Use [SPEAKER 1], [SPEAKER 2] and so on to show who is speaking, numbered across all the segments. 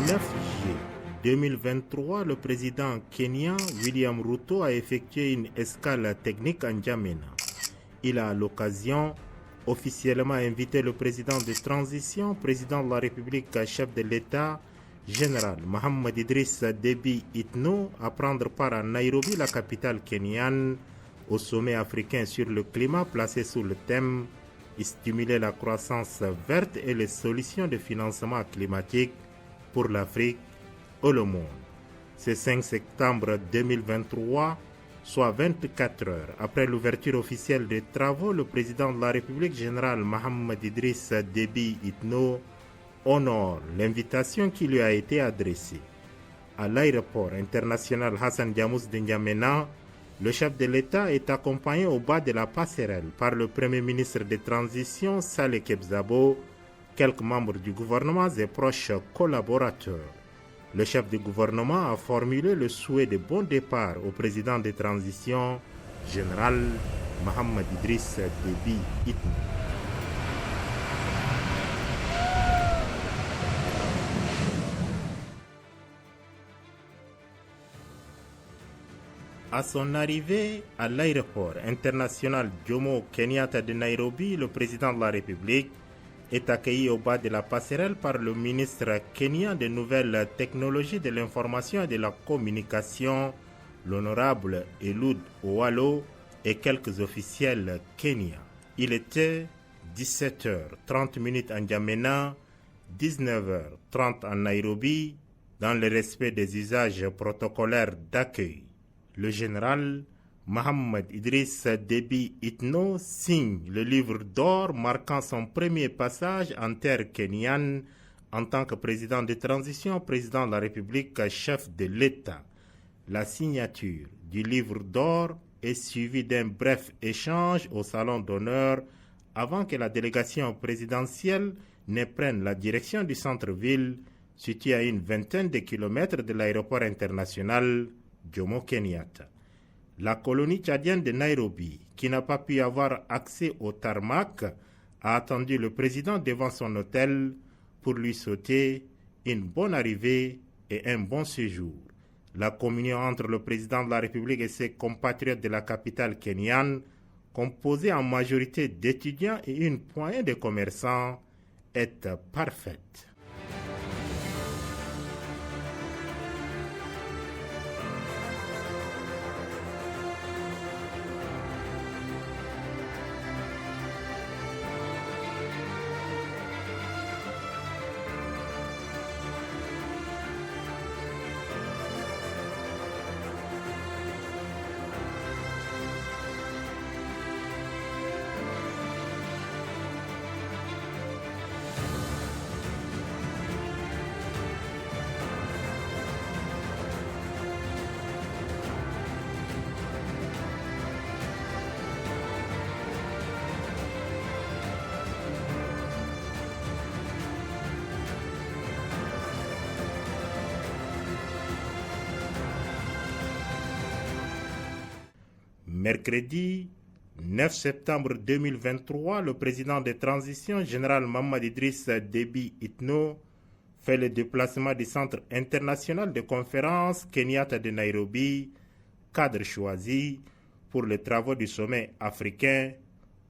[SPEAKER 1] 9 juillet 2023, le président kenyan William Ruto a effectué une escale technique en N'Djamena. Il a à l'occasion officiellement invité le président de transition, président de la République, chef de l'État, général Mohamed Idriss Déby Itno, à prendre part à Nairobi, la capitale kenyane, au sommet africain sur le climat placé sous le thème « Stimuler la croissance verte et les solutions de financement climatique pour l'Afrique et le monde ». Ce 5 septembre 2023, soit 24 heures après l'ouverture officielle des travaux, le président de la République, général Mohamed Idriss Déby Itno, honore l'invitation qui lui a été adressée. À l'aéroport international Hassan Diamous de N'Djamena, le chef de l'État est accompagné au bas de la passerelle par le Premier ministre de transition Saleh Kebzabo, quelques membres du gouvernement et proches collaborateurs. Le chef du gouvernement a formulé le souhait de bon départ au président de transition, général Mohamed Idriss Déby Itno. À son arrivée à l'aéroport international Jomo Kenyatta de Nairobi, le président de la République est accueilli au bas de la passerelle par le ministre kenyan des Nouvelles Technologies de l'Information et de la Communication, l'honorable Eliud Owalo, et quelques officiels kenyans. Il était 17h30 à N'Djamena, 19h30 à Nairobi, dans le respect des usages protocolaires d'accueil. Le général Mohamed Idriss Déby Itno signe le livre d'or marquant son premier passage en terre kenyane en tant que président de transition, président de la République, chef de l'État. La signature du livre d'or est suivie d'un bref échange au salon d'honneur avant que la délégation présidentielle ne prenne la direction du centre-ville situé à une vingtaine de kilomètres de l'aéroport international Jomo Kenyatta. La colonie tchadienne de Nairobi, qui n'a pas pu avoir accès au tarmac, a attendu le président devant son hôtel pour lui souhaiter une bonne arrivée et un bon séjour. La communion entre le président de la République et ses compatriotes de la capitale kenyane, composée en majorité d'étudiants et une poignée de commerçants, est parfaite. Mercredi 9 septembre 2023, le président de transition, général Mohamed Idriss Déby Itno, fait le déplacement du Centre international de conférence Kenyatta de Nairobi, cadre choisi pour les travaux du sommet africain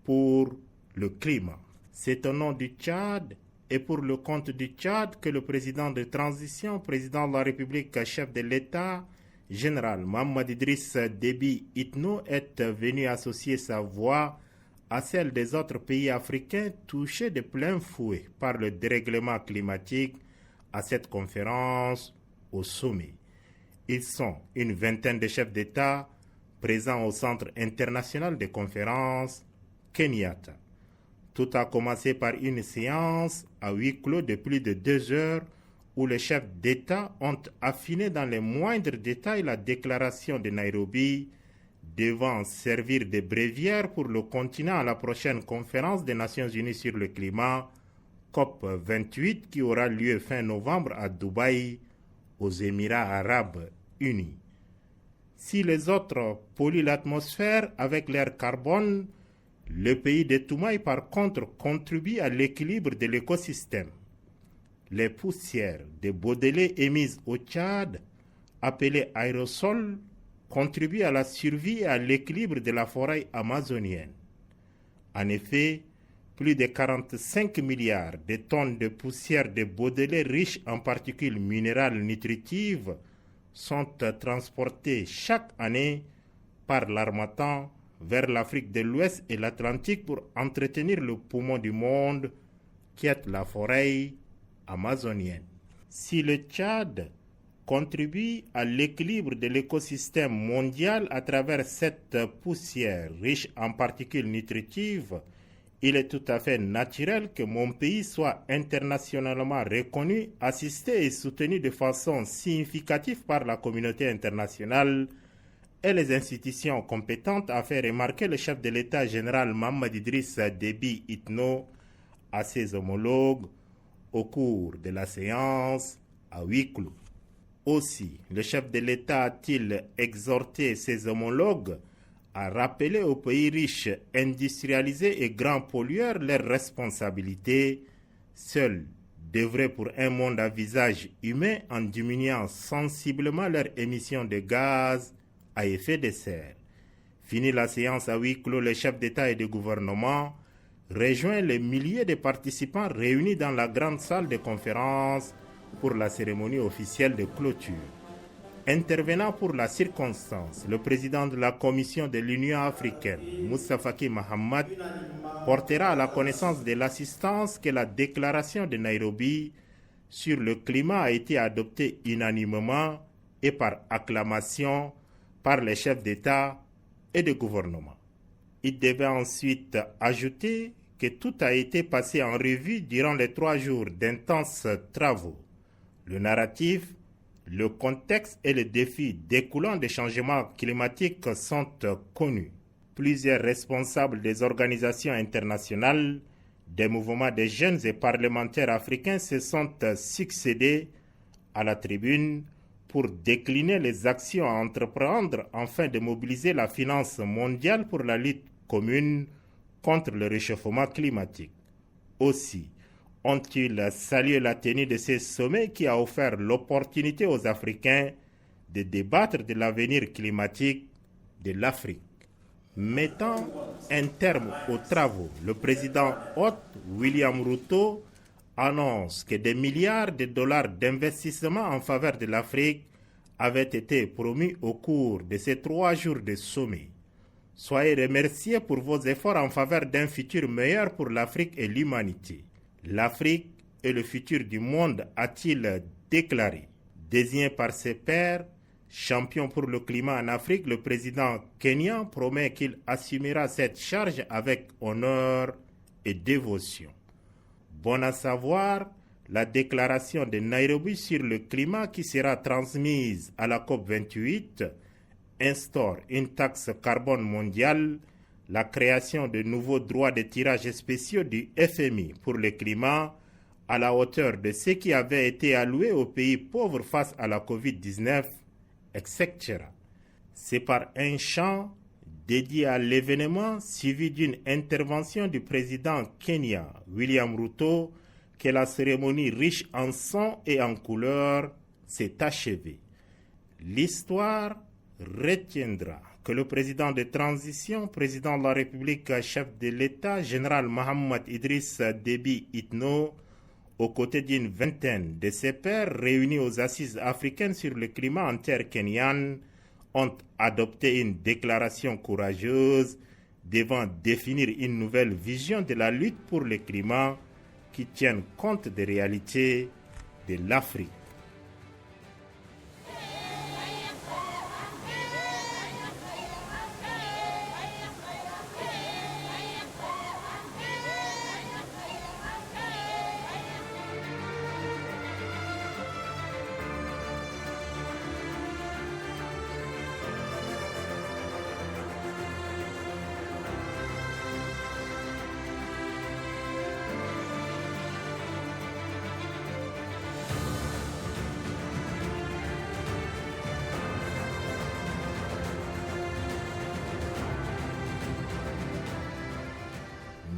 [SPEAKER 1] pour le climat. C'est au nom du Tchad et pour le compte du Tchad que le président de transition, président de la République, chef de l'État, général Mohamed Idriss Déby Itno, est venu associer sa voix à celle des autres pays africains touchés de plein fouet par le dérèglement climatique à cette conférence au sommet. Ils sont une vingtaine de chefs d'État présents au Centre international de conférences Kenyatta. Tout a commencé par une séance à huis clos de plus de 2 heures où les chefs d'État ont affiné dans les moindres détails la déclaration de Nairobi devant servir de bréviaire pour le continent à la prochaine conférence des Nations Unies sur le climat, COP28, qui aura lieu fin novembre à Dubaï, aux Émirats arabes unis. Si les autres polluent l'atmosphère avec l'air carbone, le pays de Toumaï, par contre, contribue à l'équilibre de l'écosystème. Les poussières de Baudelaire émises au Tchad, appelées aérosols, contribuent à la survie et à l'équilibre de la forêt amazonienne. En effet, plus de 45 milliards de tonnes de poussière de Baudelaire riches en particules minérales nutritives sont transportées chaque année par l'Harmattan vers l'Afrique de l'Ouest et l'Atlantique pour entretenir le poumon du monde qui est la forêt amazonienne. Si le Tchad contribue à l'équilibre de l'écosystème mondial à travers cette poussière riche en particules nutritives, il est tout à fait naturel que mon pays soit internationalement reconnu, assisté et soutenu de façon significative par la communauté internationale et les institutions compétentes, a fait remarquer le chef de l'État général Mohamed Idriss Déby Itno à ses homologues au cours de la séance à huis clos. Aussi, le chef de l'État a-t-il exhorté ses homologues à rappeler aux pays riches, industrialisés et grands pollueurs leurs responsabilités. Seuls devraient pour un monde à visage humain en diminuant sensiblement leurs émissions de gaz à effet de serre. Fini la séance à huis clos, le chef d'État et de gouvernement rejoint les milliers de participants réunis dans la grande salle de conférence pour la cérémonie officielle de clôture. Intervenant pour la circonstance, le président de la Commission de l'Union africaine, Moussa Faki Mahamat, portera à la connaissance de l'assistance que la déclaration de Nairobi sur le climat a été adoptée unanimement et par acclamation par les chefs d'État et de gouvernement. Il devait ensuite ajouter que tout a été passé en revue durant les 3 jours d'intenses travaux. Le narratif, le contexte et les défis découlant des changements climatiques sont connus. Plusieurs responsables des organisations internationales, des mouvements des jeunes et parlementaires africains se sont succédés à la tribune pour décliner les actions à entreprendre afin de mobiliser la finance mondiale pour la lutte commune contre le réchauffement climatique. Aussi, ont-ils salué la tenue de ce sommet qui a offert l'opportunité aux Africains de débattre de l'avenir climatique de l'Afrique. Mettant un terme aux travaux, le président hôte William Ruto annonce que des milliards de dollars d'investissement en faveur de l'Afrique avaient été promis au cours de ces 3 jours de sommet. Soyez remerciés pour vos efforts en faveur d'un futur meilleur pour l'Afrique et l'humanité. L'Afrique est le futur du monde, a-t-il déclaré. Désigné par ses pairs, champion pour le climat en Afrique, le président kenyan promet qu'il assumera cette charge avec honneur et dévotion. Bon à savoir, la déclaration de Nairobi sur le climat qui sera transmise à la COP28 instaure une taxe carbone mondiale, la création de nouveaux droits de tirage spéciaux du FMI pour le climat à la hauteur de ce qui avait été alloué aux pays pauvres face à la COVID-19, etc. C'est par un chant dédié à l'événement suivi d'une intervention du président kenyan William Ruto que la cérémonie riche en sons et en couleurs s'est achevée. L'histoire retiendra que le président de transition, président de la République, chef de l'État, général Mohamed Idriss Déby Itno, aux côtés d'une vingtaine de ses pairs réunis aux assises africaines sur le climat en terre kenyane, ont adopté une déclaration courageuse devant définir une nouvelle vision de la lutte pour le climat qui tienne compte des réalités de l'Afrique.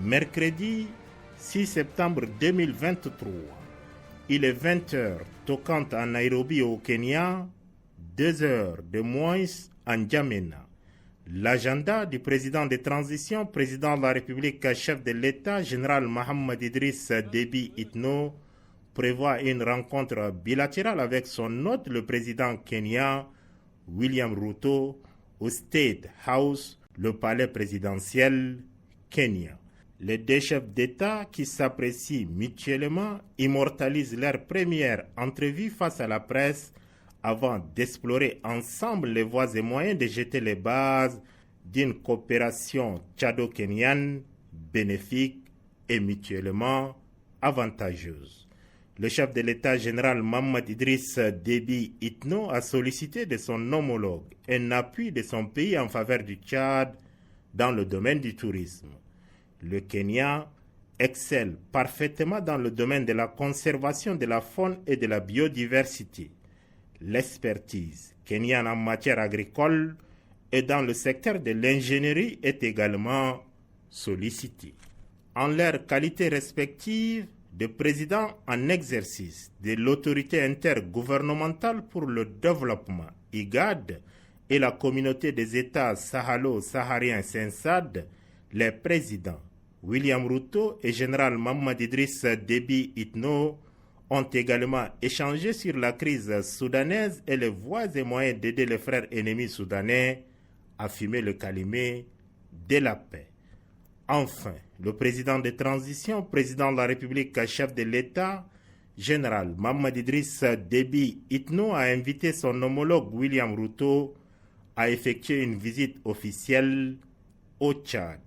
[SPEAKER 1] Mercredi 6 septembre 2023, Il est 20 heures toquant en Nairobi au Kenya, 2 heures de moins en N'Djamena. L'agenda du président de transition, président de la République, chef de l'État, général Mohamed Idriss Déby Itno, prévoit une rencontre bilatérale avec son hôte, le président kenyan William Ruto, au State House, le palais présidentiel kenyan. Les deux chefs d'État qui s'apprécient mutuellement immortalisent leur première entrevue face à la presse avant d'explorer ensemble les voies et moyens de jeter les bases d'une coopération tchado-kenyane bénéfique et mutuellement avantageuse. Le chef de l'État général Mohamed Idriss Déby Itno a sollicité de son homologue un appui de son pays en faveur du Tchad dans le domaine du tourisme. Le Kenya excelle parfaitement dans le domaine de la conservation de la faune et de la biodiversité. L'expertise kenyane en matière agricole et dans le secteur de l'ingénierie est également sollicitée. En leur qualité respective de président en exercice de l'autorité intergouvernementale pour le développement IGAD et la communauté des États sahalo-sahariens SENSAD, les présidents William Ruto et général Mohamed Idriss Déby Itno ont également échangé sur la crise soudanaise et les voies et moyens d'aider les frères ennemis soudanais à fumer le calumet de la paix. Enfin, le président de transition, président de la République, chef de l'État, général Mohamed Idriss Déby Itno a invité son homologue William Ruto à effectuer une visite officielle au Tchad.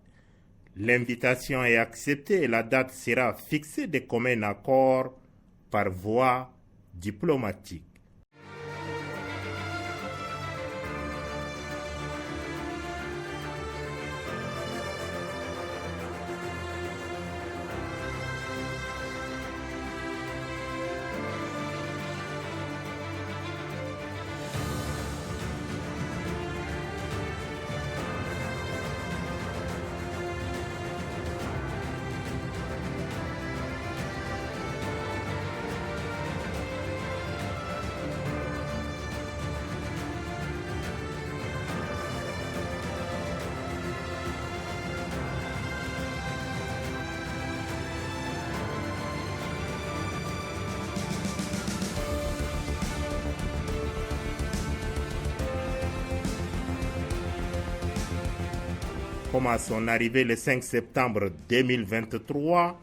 [SPEAKER 1] L'invitation est acceptée et la date sera fixée de commun accord par voie diplomatique. Comme à son arrivée le 5 septembre 2023,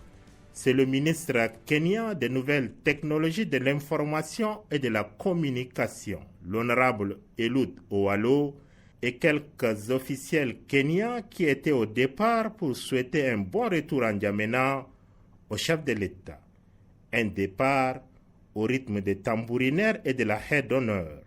[SPEAKER 1] c'est le ministre kenyan des Nouvelles Technologies de l'Information et de la Communication, l'honorable Eliud Owalo, et quelques officiels kenyans qui étaient au départ pour souhaiter un bon retour en N'Djamena au chef de l'État. Un départ au rythme des tambourinaires et de la haie d'honneur.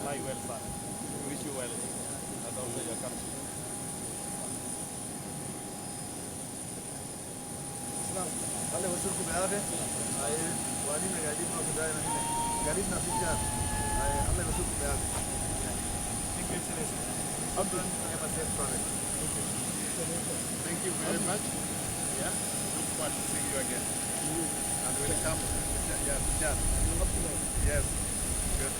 [SPEAKER 1] Fly well, sir. Wish you well. And also your country.
[SPEAKER 2] Wale wazuri kumeave wali na gari na kudai na nini gari na picha wale wazuri kumeave. Thank you, Excellency. Abdul, have a safe travel. Thank you very much. Yeah, look forward to seeing you again. And we'll come. Yes, yes. Yes. Good.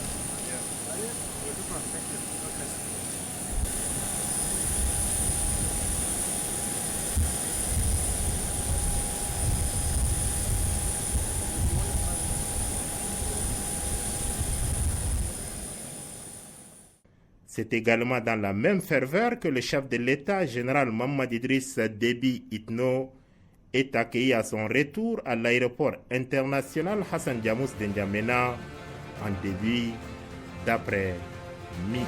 [SPEAKER 2] Yes. Good one. Thank you. God bless you.
[SPEAKER 1] C'est également dans la même ferveur que le chef de l'État, général Mohamed Idriss Déby Itno, est accueilli à son retour à l'aéroport international Hassan Diamous de N'Djamena en début d'après-midi.